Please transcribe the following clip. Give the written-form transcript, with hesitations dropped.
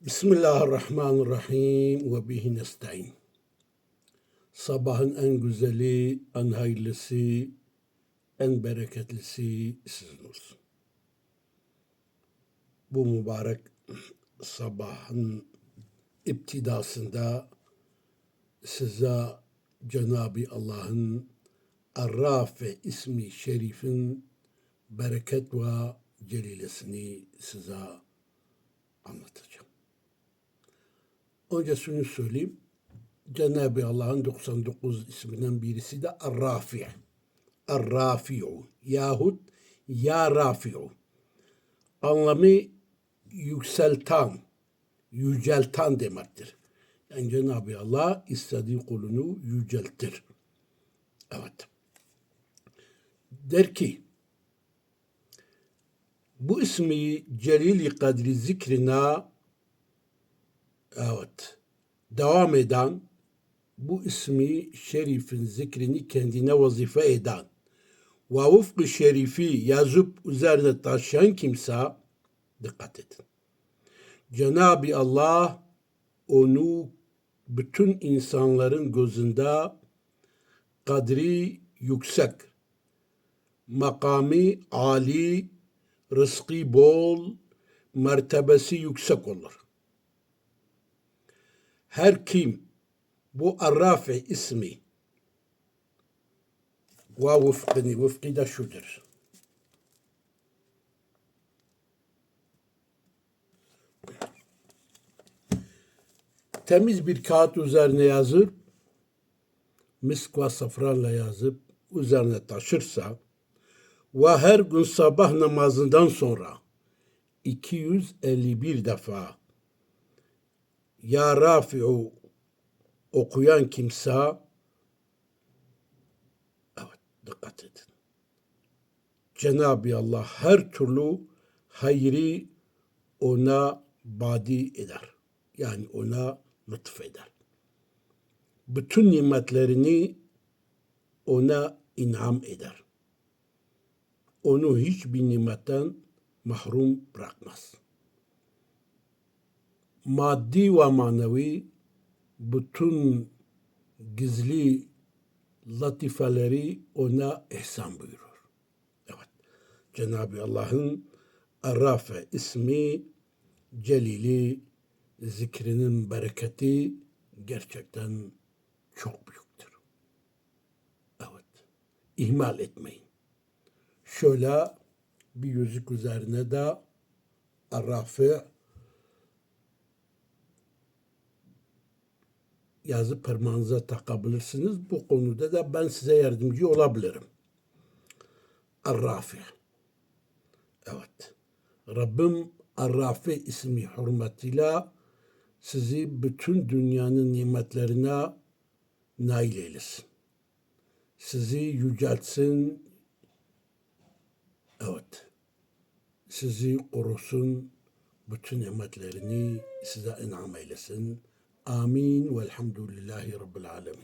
Bismillahirrahmanirrahim ve bihi nestaîn. Sabahın en güzeli, en hayırlısı, en bereketlisi sizin olsun. Bu mübarek sabahın iptidasında size Cenab-ı Allah'ın Arrafe ismi şerifin bereket ve celilesini size anlatacağım. Önce şunu söyleyeyim. Cenab-ı Allah'ın 99 isminden birisi de Ar-Rafi'. Ar-Rafi'u yahut Ya Rafi'u. Anlamı yükselten, yücelten demektir. Yani Cenab-ı Allah istediği kulunu yüceltir. Evet. Der ki, bu ismi celil-i kadri zikrine devam eden, bu ismi şerifin zikrini kendine vazife eden ve vıfkı şerifi yazıp üzerine taşıyan kimse, dikkat edin. Cenab-ı Allah onu bütün insanların gözünde kadri yüksek, makamı âli, rızkı bol, mertebesi yüksek olur. Her kim bu Arrafe ismi ve vıfkı da şudur. Temiz bir kağıt üzerine yazıp, misk ve safranla yazıp üzerine taşırsa ve her gün sabah namazından sonra 251 defa Ya Rafi'u okuyan kimse, evet, dikkat edin. Cenab-ı Allah her türlü hayrı ona badi eder. Yani ona lütfeder. Bütün nimetlerini ona inam eder. Onu hiçbir nimetten mahrum bırakmaz. Maddi ve manevi bütün gizli latifeleri ona ihsan buyurur. Evet. Cenab-ı Allah'ın Arrafe ismi celili zikrinin bereketi gerçekten çok büyüktür. Evet. İhmal etmeyin. Şöyle bir yüzük üzerine de Arrafe yazıp parmağınıza takabilirsiniz. Bu konuda da ben size yardımcı olabilirim. Arrafe. Evet. Rabbim Arrafe ismi hürmetiyle sizi bütün dünyanın nimetlerine nail eylesin. Sizi yüceltsin. Evet. Sizi korusun. Bütün nimetlerini size inam eylesin. Amin. Velhamdülillahi Rabbil alemin.